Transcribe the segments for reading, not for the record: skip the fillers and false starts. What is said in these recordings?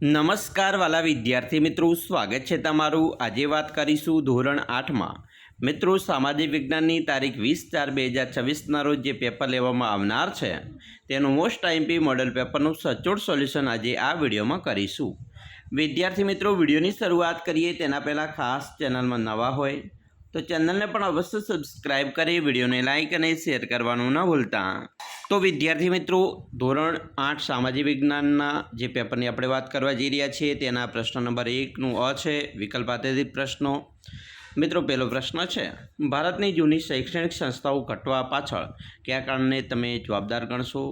નમસ્કાર વાલા વિદ્યાર્થી મિત્રો, સ્વાગત છે તમારું। આજે વાત કરીશું ધોરણ 8માં મિત્રો સામાજિક વિજ્ઞાનની તારીખ 20/4/2024ના રોજ જે પેપર લેવામાં આવનાર છે તેનું મોસ્ટ આઈએમપી મોડેલ પેપરનું સચોટ સોલ્યુશન આજે આ વિડીયોમાં કરીશું। વિદ્યાર્થી મિત્રો, વિડીયોની શરૂઆત કરીએ તેના પહેલાં ખાસ ચેનલમાં નવા હોય તો ચેનલને પણ અવશ્ય સબસ્ક્રાઈબ કરી વિડીયોને લાઇક અને શેર કરવાનું ન ભૂલતા। તો વિદ્યાર્થી મિત્રો, ધોરણ 8 સામાજિક વિજ્ઞાનના જે પેપરની આપણે વાત કરવા જઈ રહ્યા છીએ તેના પ્રશ્ન નંબર 1નું અ છે વિકલ્પ આધારિત પ્રશ્નો। મિત્રો, પહેલો પ્રશ્ન છે, ભારતની જૂની શૈક્ષણિક સંસ્થાઓ ઘટવા પાછળ કયા કારણને તમે જવાબદાર ગણશો?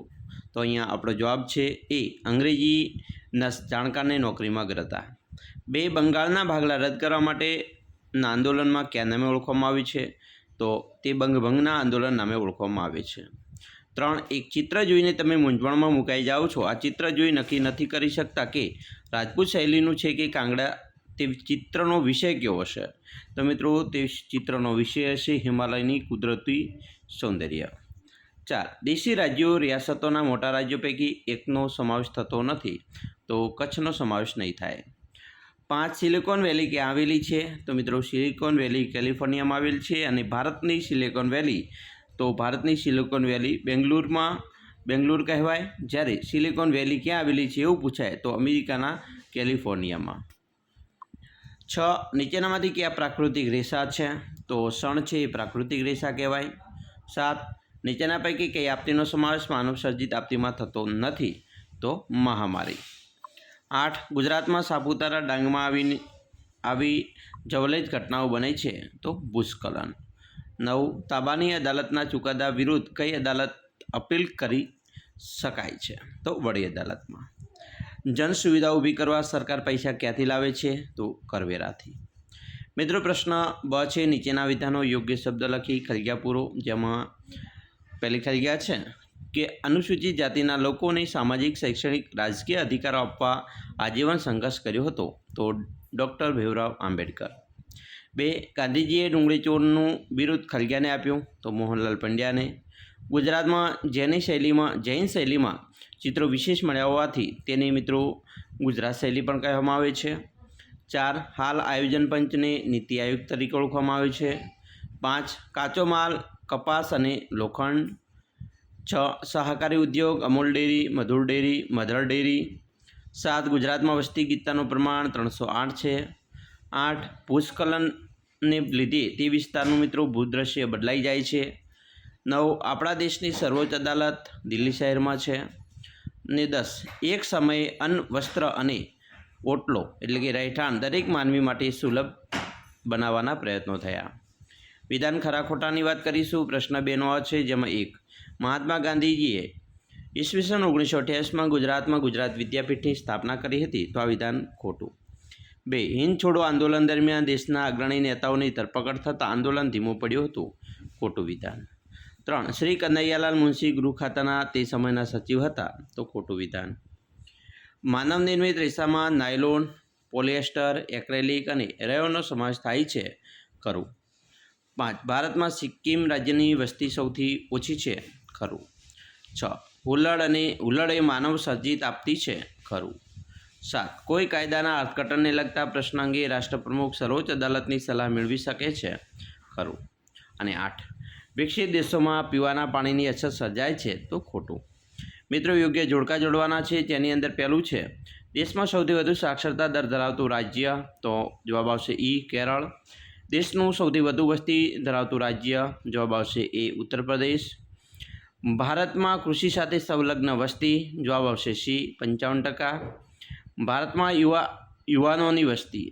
તો અહીંયા આપણો જવાબ છે એ, અંગ્રેજીના જાણકારને નોકરીમાં અગ્રતા। 2, બંગાળના ભાગલા રદ કરવા માટેના આંદોલનમાં કયા નામે ઓળખવામાં આવ્યું છે? તો તે બંગભંગના આંદોલન નામે ઓળખવામાં આવે છે। 3, એક ચિત્ર જોઈને તમે મૂંઝવણમાં મુકાઈ જાઓ છો। આ ચિત્ર જોઈ નક્કી નથી કરી શકતા કે રાજપૂત શૈલીનું છે કે કાંગડા। તે ચિત્રનો વિષય કેવો હશે? તો મિત્રો, તે ચિત્રનો વિષય હશે હિમાલયની કુદરતી સૌંદર્ય। 4, દેશી રાજ્યો રિયાસતોના મોટા રાજ્યો પૈકી એકનો સમાવેશ થતો નથી, તો કચ્છનો સમાવેશ નહીં થાય। 5, સિલિકોન વેલી ક્યાં આવેલી છે? તો મિત્રો, સિલિકોન વેલી કેલિફોર્નિયામાં આવેલ છે। અને ભારતની સિલિકોન વેલી, તો ભારતની સિલિકોન વેલી બેંગ્લુર કહેવાય, જ્યારે સિલિકોન વેલી ક્યાં આવેલી છે એવું પૂછાય તો અમેરિકાના કેલિફોર્નિયામાં। 6, નીચેનામાંથી કયા પ્રાકૃતિક રેસા છે? તો શણ છે એ પ્રાકૃતિક રેસા કહેવાય। 7, નીચેના પૈકી કઈ આપત્તિનો સમાવેશ માનવ સર્જિત આપત્તિમાં થતો નથી? તો મહામારી। 8, ગુજરાતમાં સાપુતારા ડાંગમાં આવી જવલ્લે જ ઘટનાઓ બને છે? તો ભૂસ્ખલન। 9, તાબાની અદાલતના ચુકાદા વિરુદ્ધ કઈ અદાલત અપીલ કરી શકાય છે? તો વડી અદાલતમાં। જન સુવિધા ઊભી કરવા સરકાર પૈસા ક્યાંથી લાવે છે? તો કરવેરાથી। મિત્રો, પ્રશ્ન બ છે, નીચેના વિધાનો યોગ્ય શબ્દ લખી ખલગ્યા પૂરો। જેમાં પહેલી ખલગ્યા છે કે અનુસૂચિત જાતિના લોકોને સામાજિક, શૈક્ષણિક, રાજકીય અધિકારો આપવા આજીવન સંઘર્ષ કર્યો હતો? તો ડૉક્ટર ભીમરાવ આંબેડકર। 2, ગાંધીજીએ ડુંગળી ચોરનું બિરુદ ખલગ્યાને આપ્યું? તો મોહનલાલ પંડ્યાને। ગુજરાતમાં જૈન શૈલીમાં ચિત્રો વિશેષ મળ્યા હોવાથી તેને મિત્રો ગુજરાત શૈલી પણ કહેવામાં આવે છે। 4, હાલ આયોજન પંચને નીતિ આયોગ તરીકે ઓળખવામાં આવે છે। 5, કાચો માલ કપાસ અને લોખંડ। 6, સહકારી ઉદ્યોગ અમૂલ ડેરી, મધુર ડેરી, મધર ડેરી। 7, ગુજરાતમાં વસ્તી ગીતતાનું પ્રમાણ 308 છે। 8, ભૂસ્ખલનને લીધે તે વિસ્તારનું મિત્રો ભૂદ્રશ્ય બદલાઈ જાય છે। 9, આપણા દેશની સર્વોચ્ચ અદાલત દિલ્હી શહેરમાં છે। ને 10, એક સમયે અન્ન, વસ્ત્ર અને ઓટલો એટલે કે રહેઠાણ દરેક માનવી માટે સુલભ બનાવવાના પ્રયત્નો થયા। વિધાન ખરા ખોટાની વાત કરીશું। પ્રશ્ન 2નો અ છે, જેમાં 1, મહાત્મા ગાંધીજીએ ઈસવીસન 1928માં ગુજરાતમાં ગુજરાત વિદ્યાપીઠની સ્થાપના કરી હતી? તો આ વિધાન ખોટું। 2, હિંદ છોડો આંદોલન દરમિયાન દેશના અગ્રણી નેતાઓની ધરપકડ થતાં આંદોલન ધીમું પડ્યું હતું? ખોટું વિધાન। 3, શ્રી કનૈયાલાલ મુનશી ગૃહ ખાતાના તે સમયના સચિવ હતા? તો ખોટું વિધાન। માનવ નિર્મિત રેસામાં નાયલોન, પોલિએસ્ટર, એક્રેલિક અને રેયોનનો સમાવેશ થાય છે? ખરું। 5, ભારતમાં સિક્કિમ રાજ્યની વસ્તી સૌથી ઓછી છે? ખરું। 6, હુલ્લડ એ માનવ સર્જિત આપત્તિ છે? ખરું। 7, કોઈ કાયદાના અર્થઘટનને લગતા પ્રશ્ન અંગે રાષ્ટ્રપ્રમુખ સર્વોચ્ચ અદાલતની સલાહ મેળવી શકે છે? ખરું। અને 8, વિકસિત દેશોમાં પીવાના પાણીની અછત સર્જાય છે? તો ખોટું। મિત્રો, યોગ્ય જોડકા જોડવાના છે, જેની અંદર પહેલું છે, દેશમાં સૌથી વધુ સાક્ષરતા દર ધરાવતું રાજ્ય? તો જવાબ આવશે ઈ, કેરળ। દેશનું સૌથી વધુ વસ્તી ધરાવતું રાજ્ય? જવાબ આવશે એ, ઉત્તર પ્રદેશ। ભારતમાં કૃષિ સાથે સંલગ્ન વસ્તી? જવાબ આવશે સી, 55%। ભારતમાં યુવાનોની વસ્તી?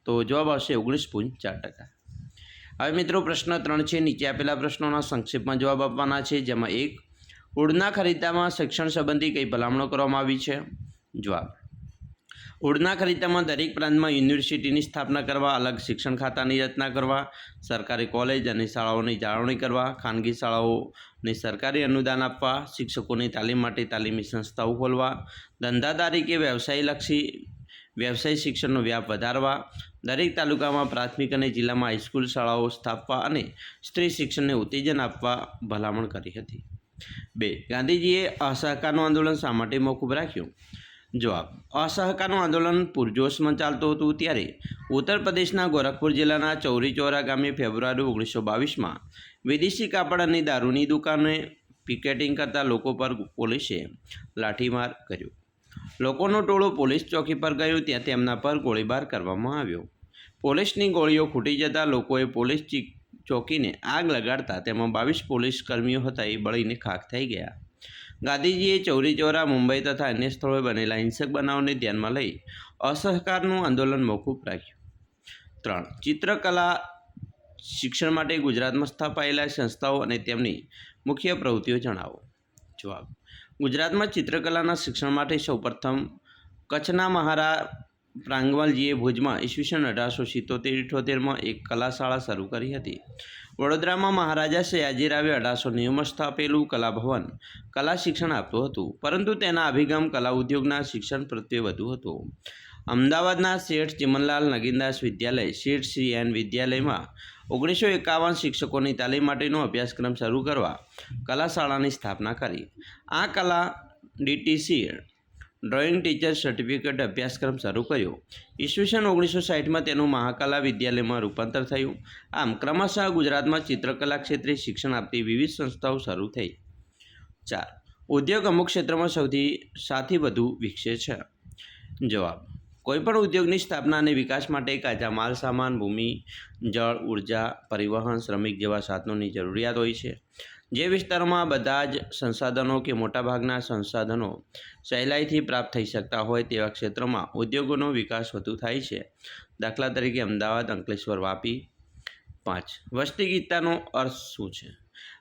તો જવાબ આવશે 19.4%। હવે મિત્રો, પ્રશ્ન 3 છે, નીચે આપેલા પ્રશ્નોના સંક્ષેપમાં જવાબ આપવાના છે। જેમાં 1, ઉડના ખરીદામાં શિક્ષણ સંબંધી કઈ ભલામણો કરવામાં આવી છે? જવાબ, ઉડના ખરીદામાં દરેક પ્રાંતમાં યુનિવર્સિટીની સ્થાપના કરવા, અલગ શિક્ષણ ખાતાની રચના કરવા, સરકારી કોલેજ અને શાળાઓની જાળવણી કરવા, ખાનગી શાળાઓને સરકારી અનુદાન આપવા, શિક્ષકોની તાલીમ માટે તાલીમી સંસ્થાઓ ખોલવા, ધંધાદારી કે વ્યવસાય શિક્ષણનો વ્યાપ વધારવા, દરેક તાલુકામાં પ્રાથમિક અને જિલ્લામાં હાઈસ્કૂલ શાળાઓ સ્થાપવા અને સ્ત્રી શિક્ષણને ઉત્તેજન આપવા ભલામણ કરી હતી। 2, ગાંધીજીએ અસહકારનું આંદોલન શા માટે મોકૂફ રાખ્યું? જવાબ: અસહકારનું આંદોલન પૂરજોશમાં ચાલતું હતું ત્યારે ઉત્તર પ્રદેશના ગોરખપુર જિલ્લાના ચૌરી ચૌરા ગામે ફેબ્રુઆરી 1922માં વિદેશી કાપડ અને દારૂની દુકાને પિકેટિંગ કરતા લોકો પર પોલીસે લાઠીમાર કર્યો. લોકોનું ટોળું પોલીસ ચોકી પર ગયું, ત્યાં તેમના પર ગોળીબાર કરવામાં આવ્યો. પોલીસની ગોળીઓ ફૂટી જતાં લોકોએ પોલીસ ચોકીને આગ લગાડતા તેમાં 22 પોલીસ કર્મીઓ હતા એ બળીને ખાખ થઈ ગયા. ગાંધીજીએ ચૌરી ચૌરા, મુંબઈ તથા અન્ય સ્થળોએ બનેલા હિંસક બનાવોને ધ્યાનમાં લઈ અસહકારનું આંદોલન મોકૂફ રાખ્યું. 3. ચિત્રકલા શિક્ષણ માટે ગુજરાતમાં સ્થાપાયેલા સંસ્થાઓ અને તેમની મુખ્ય પ્રવૃત્તિઓ જણાવો. જવાબ: ગુજરાતમાં ચિત્રકલાના શિક્ષણ માટે સૌપ્રથમ કચ્છના મહારા પ્રાંગવાલજીએ ભુજમાં ઈસવીસન 1877-78માં એક કલાશાળા શરૂ કરી હતી. વડોદરામાં મહારાજા સયાજીરાવે 1890માં સ્થાપેલું કલાભવન કલા શિક્ષણ આપતું હતું, પરંતુ તેના અભિગમ કલા ઉદ્યોગના શિક્ષણ પ્રત્યે વધુ હતો. અમદાવાદના શેઠ ચિમનલાલ નગીનદાસ વિદ્યાલય, શેઠ શ્રી એન વિદ્યાલયમાં 1951 શિક્ષકોની તાલીમ માટેનો અભ્યાસક્રમ શરૂ કરવા કલાશાળાની સ્થાપના કરી. આ કલા ડીટીસી ડ્રોઈંગ ટીચર સર્ટિફિકેટ અભ્યાસક્રમ શરૂ કર્યો. ઈસવીસન 1960માં તેનું મહાકલા વિદ્યાલયમાં રૂપાંતર થયું. આમ ક્રમશઃ ગુજરાતમાં ચિત્રકલા ક્ષેત્રે શિક્ષણ આપતી વિવિધ સંસ્થાઓ શરૂ થઈ. 4. ઉદ્યોગ અમુક ક્ષેત્રમાં સૌથી વધુ વિકસે છે. જવાબ: કોઈપણ ઉદ્યોગની સ્થાપના અને વિકાસ માટે કાચા માલ સામાન, ભૂમિ, જળ, ઉર્જા, પરિવહન, શ્રમિક જેવા સાધનોની જરૂરિયાત હોય છે. જે વિસ્તારોમાં બધા જ સંસાધનો કે મોટાભાગના સંસાધનો સહેલાઈથી પ્રાપ્ત થઈ શકતા હોય તેવા ક્ષેત્રોમાં ઉદ્યોગોનો વિકાસ વધુ થાય છે. દાખલા તરીકે અમદાવાદ, અંકલેશ્વર, વાપી. 5. વસ્તી ગીતતાનો અર્થ શું છે?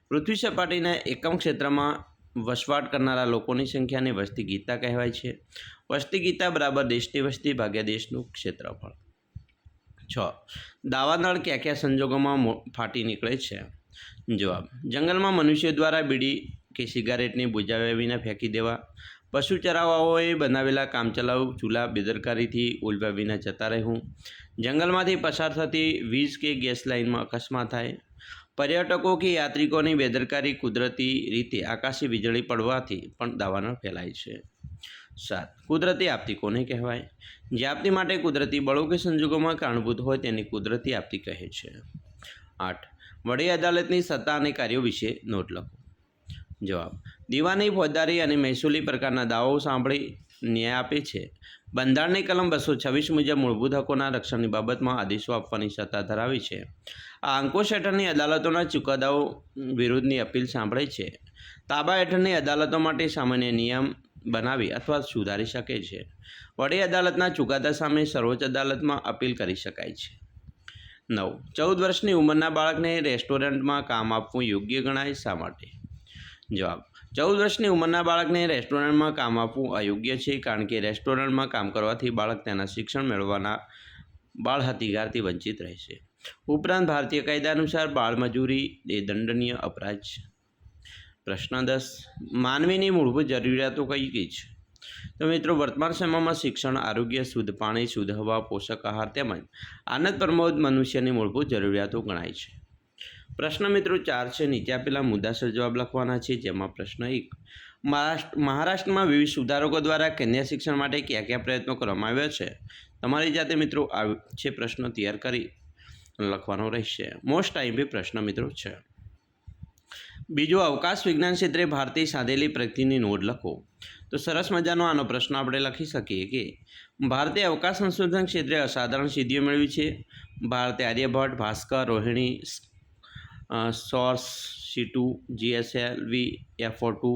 પૃથ્વી સપાટીના એકમ ક્ષેત્રમાં વસવાટ કરનારા લોકોની સંખ્યાને વસ્તી ગીતતા કહેવાય છે. વસ્તી ગીતતા બરાબર દેશની વસ્તી ભાગ્યા દેશનું ક્ષેત્રફળ. 6. દાવાનળ કયા કયા સંજોગોમાં ફાટી નીકળે છે? જવાબ: જંગલમાં મનુષ્યો દ્વારા બીડી કે સિગારેટને બુજાવ્યા વિના ફેંકી દેવા, પશુ ચરાવવાઓએ બનાવેલા કામચલાઉ ચૂલા બેદરકારીથી ઓલવ્યા વિના જતા રહેવું, જંગલમાંથી પસાર થતી વીજ કે ગેસ લાઇનમાં અકસ્માત થાય, પર્યટકો કે યાત્રિકોની બેદરકારી, કુદરતી રીતે આકાશી વીજળી પડવાથી પણ દાવાનળ ફેલાય છે. 7. કુદરતી આપત્તિ કોને કહેવાય? જે આપત્તિ માટે કુદરતી બળો કે સંજોગોમાં કારણભૂત હોય તેને કુદરતી આપત્તિ કહે છે. 8. વડી અદાલતની સત્તા અને કાર્યો વિશે નોંધ લખો. જવાબ: દીવાની, ફોજદારી અને મહેસૂલી પ્રકારના દાવાઓ સાંભળી ન્યાય આપે છે. બંધારણની કલમ 226 મુજબ મૂળભૂત હકોના રક્ષણની બાબતમાં આદેશો આપવાની સત્તા ધરાવે છે. આ અંકુશ હેઠળની અદાલતોના ચુકાદાઓ વિરુદ્ધની અપીલ સાંભળે છે. તાબા હેઠળની અદાલતો માટે સામાન્ય નિયમ બનાવી અથવા સુધારી શકે છે. વડી અદાલતના ચુકાદા સામે સર્વોચ્ચ અદાલતમાં અપીલ કરી શકાય છે. 9. 14 વર્ષની ઉંમરના બાળકને રેસ્ટોરન્ટમાં કામ આપવું યોગ્ય ગણાય, શા માટે? જવાબ: 14 વર્ષની ઉંમરના બાળકને રેસ્ટોરન્ટમાં કામ આપવું અયોગ્ય છે, કારણ કે રેસ્ટોરન્ટમાં કામ કરવાથી બાળક તેના શિક્ષણ મેળવવાના બાળહથિયારથી વંચિત રહેશે. ઉપરાંત ભારતીય કાયદા અનુસાર બાળમજૂરી એ દંડનીય અપરાધ છે. પ્રશ્ન 10. માનવીની મૂળભૂત જરૂરિયાતો કઈ કઈ છે? તો મિત્રો, વર્તમાન સમયમાં શિક્ષણ, આરોગ્ય, શુદ્ધ પાણી, શુદ્ધ હવા, પોષક આહાર તેમજ આનંદ પ્રમોદ મનુષ્યની મૂળભૂત જરૂરિયાતો ગણાય છે. પ્રશ્ન મિત્રો 4 છે. નીચે આપેલા મુદ્દાસર જવાબ લખવાના છે. જેમાં પ્રશ્ન 1. મહારાષ્ટ્રમાં વિવિધ સુધારકો દ્વારા કન્યા શિક્ષણ માટે કયા કયા પ્રયત્નો કરવામાં આવ્યા છે? તમારી જાતે મિત્રો આ છે પ્રશ્ન તૈયાર કરી લખવાનો રહેશે. મોસ્ટ ટાઈમ પ્રશ્ન મિત્રો છે. બીજો, અવકાશ વિજ્ઞાન ક્ષેત્રે ભારતે સાધેલી પ્રગતિની નોંધ લખો. તો સરસ મજાનો આનો પ્રશ્ન આપણે લખી શકીએ કે ભારતે અવકાશ સંશોધન ક્ષેત્રે અસાધારણ સિદ્ધિઓ મેળવી છે. ભારતે Aryabhata, Bhaskara, Rohini, SROSS, C2, GSLV, F-42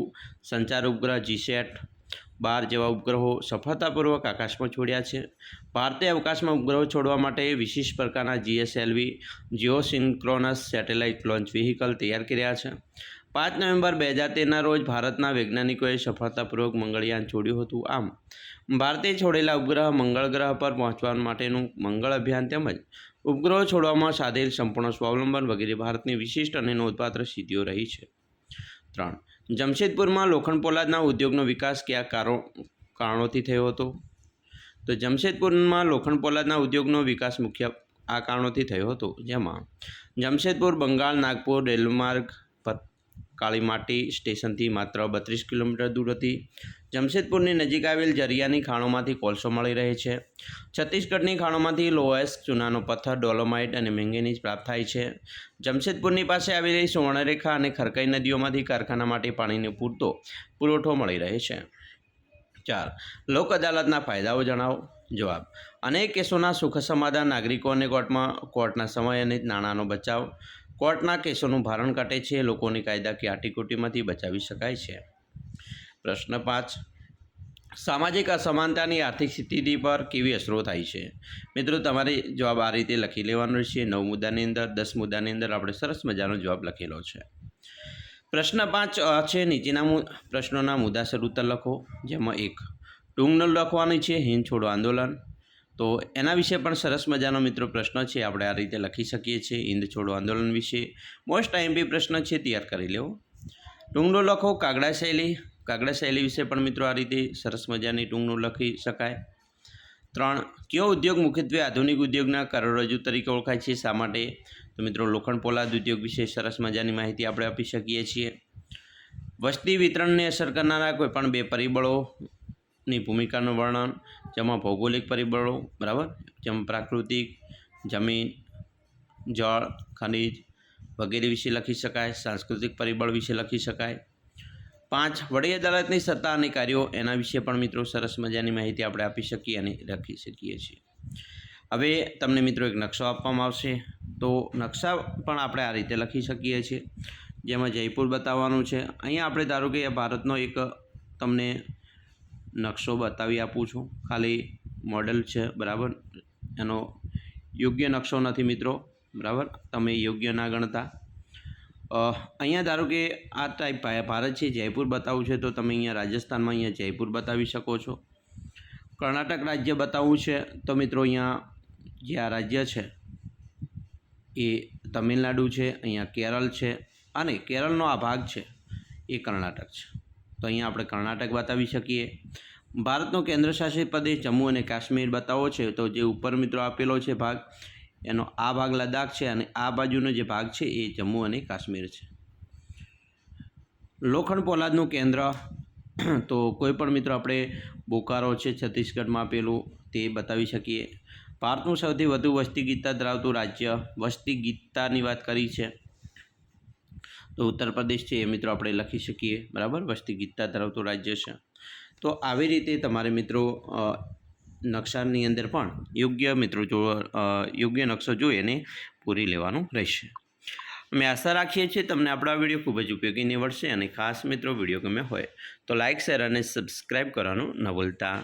સંચાર ઉપગ્રહ GSAT 12 જેવા ઉપગ્રહો સફળતાપૂર્વક આકાશમાં છોડ્યા છે. ભારતે અવકાશમાં ઉપગ્રહો છોડવા માટે વિશિષ્ટ પ્રકારના GSLV જીઓસિન્ક્રોનસ સેટેલાઇટ લોન્ચ વ્હીકલ તૈયાર કર્યા છે. 5 નવેમ્બર 2013ના રોજ ભારતના વૈજ્ઞાનિકોએ સફળતાપૂર્વક મંગળયાન છોડ્યું હતું. આમ ભારતે છોડેલા ઉપગ્રહ મંગળ ગ્રહ પર પહોંચવા માટેનું મંગળ અભિયાન તેમજ ઉપગ્રહો છોડવામાં સાધેલ સંપૂર્ણ સ્વાવલંબન વગેરે ભારતની વિશિષ્ટ અને નોંધપાત્ર સિદ્ધિઓ રહી છે. 3. જમશેદપુરમાં લોખંડ પોલાદના ઉદ્યોગનો વિકાસ કયા કારણોથી થયો હતો? તો જમશેદપુરમાં લોખંડ પોલાદના ઉદ્યોગનો વિકાસ મુખ્ય આ કારણોથી થયો હતો, જેમાં જમશેદપુર બંગાળ નાગપુર રેલમાર્ગ પર કાળીમાટી સ્ટેશનથી માત્ર 32 કિલોમીટર દૂર હતી. જમશેદપુરની નજીક આવેલ જરિયાની ખાણોમાંથી કોલસો મળી રહે છે. છત્તીસગઢની ખાણોમાંથી લોએસ, ચૂનાનો પથ્થર, ડોલોમાઇટ અને મેંગેનીઝ પ્રાપ્ત થાય છે. જમશેદપુરની પાસે આવેલી સુવર્ણરેખા અને ખરકઈ નદીઓમાંથી કારખાના માટે પાણીનો પૂરતો પુરવઠો મળી રહે છે. 4. લોક અદાલતના ફાયદાઓ જણાવો. જવાબ: અનેક કેસોના સુખ સમાધાન, નાગરિકો અને કોર્ટના સમય અને નાણાંનો બચાવ, કોર્ટના કેસોનું ભારણ ઘટે છે, લોકોની કાયદાકીય આટીકૂટીમાંથી બચાવી શકાય છે. પ્રશ્ન 5. સામાજિક અસમાનતાની આર્થિક સ્થિતિ પર કેવી અસરો થાય છે? મિત્રો, તમારે જવાબ આ રીતે લખી લેવાનો રહેશે. 9 મુદ્દાની અંદર, 10 મુદ્દાની અંદર આપણે સરસ મજાનો જવાબ લખેલો છે. પ્રશ્ન 5 છે, નીચેના પ્રશ્નોના મુદ્દાસર ઉત્તર લખો. જેમાં 1 ટૂંકનું લખવાનું છે, હિંદ છોડો આંદોલન. તો એના વિશે પણ સરસ મજાનો મિત્રો પ્રશ્ન છે, આપણે આ રીતે લખી શકીએ છીએ. હિંદ છોડો આંદોલન વિશે મોસ્ટ આઈએમપી પ્રશ્ન છે, તૈયાર કરી લેવો. ટૂંકનું લખો, કાગડા શૈલી. કાગડા શૈલી વિશે પણ મિત્રો આ રીતે સરસ મજાની ટૂંકનું લખી શકાય. 3 કયો ઉદ્યોગ મુખ્યત્વે આધુનિક ઉદ્યોગના કરોડરજ્જુ તરીકે ઓળખાય છે? શા માટે? તો મિત્રો, લોખંડ પોલાદ ઉદ્યોગ વિશે સરસ મજાની માહિતી આપણે આપી શકીએ છીએ. વસ્તી વિતરણને અસર કરનારા કોઈપણ 2 પરિબળોની ભૂમિકાનું વર્ણન. જેમાં ભૌગોલિક પરિબળો, બરાબર, જેમાં પ્રાકૃતિક, જમીન, જળ, ખનિજ વગેરે વિશે લખી શકાય. સાંસ્કૃતિક પરિબળ વિશે લખી શકાય. 5 વડી અદાલતની સત્તા અને કાર્યો, એના વિશે પણ મિત્રો સરસ મજાની માહિતી આપણે આપી શકીએ અને લખી શકીએ છીએ. હવે તમને મિત્રો એક નકશો આપવામાં આવશે, તો નકશા પણ આપણે આ રીતે લખી શકીએ છીએ. જેમાં જયપુર બતાવવાનું છે. અહીંયા આપણે ધારો કે ભારતનો એક તમને નકશો બતાવી આપું છું, ખાલી મોડેલ છે, બરાબર. એનો યોગ્ય નકશો નથી મિત્રો, બરાબર, તમે યોગ્ય ના ગણતા. અહીંયા ધારો કે આ ટાઈપ ભારત છે, જયપુર બતાવવું છે, તો તમે અહીંયા રાજસ્થાનમાં અહીંયા જયપુર બતાવી શકો છો. કર્ણાટક રાજ્ય બતાવવું છે, તો મિત્રો અહીંયા જે આ રાજ્ય છે એ તમિલનાડુ છે, અહીંયા કેરળ છે, અને કેરળનો આ ભાગ છે એ કર્ણાટક છે. તો અહીંયા આપણે કર્ણાટક બતાવી શકીએ. ભારતનો કેન્દ્રશાસિત પ્રદેશ જમ્મુ અને કાશ્મીર બતાવવો છે, તો જે ઉપર મિત્રો આપેલો છે ભાગ, એનો આ ભાગ લદ્દાખ છે અને આ બાજુનો જે ભાગ છે એ જમ્મુ અને કાશ્મીર છે. લોખંડ પોલાદનું કેન્દ્ર, તો કોઈ પણ મિત્રો આપણે બોકારો છે છત્તીસગઢમાં આપેલું, તે બતાવી શકીએ. ભારતનું સૌથી વધુ વસ્તી ગીતતા ધરાવતું રાજ્ય, વસ્તી ગીતતાની વાત કરી છે તો ઉત્તર પ્રદેશ છે, એ મિત્રો આપણે લખી શકીએ, બરાબર, વસ્તી ગીતતા ધરાવતું રાજ્ય છે. તો આવી રીતે તમારે મિત્રો નકશાની અંદર પણ યોગ્ય નકશો જોઈ અને પૂરી લેવાનું રહેશે. અમે આશા રાખીએ છીએ તમને આપણો આ વિડીયો ખૂબ જ ઉપયોગી નીવડશે. અને ખાસ મિત્રો, વિડીયો ગમે હોય તો લાઇક, શેર અને સબસ્ક્રાઈબ કરવાનું ન ભૂલતા.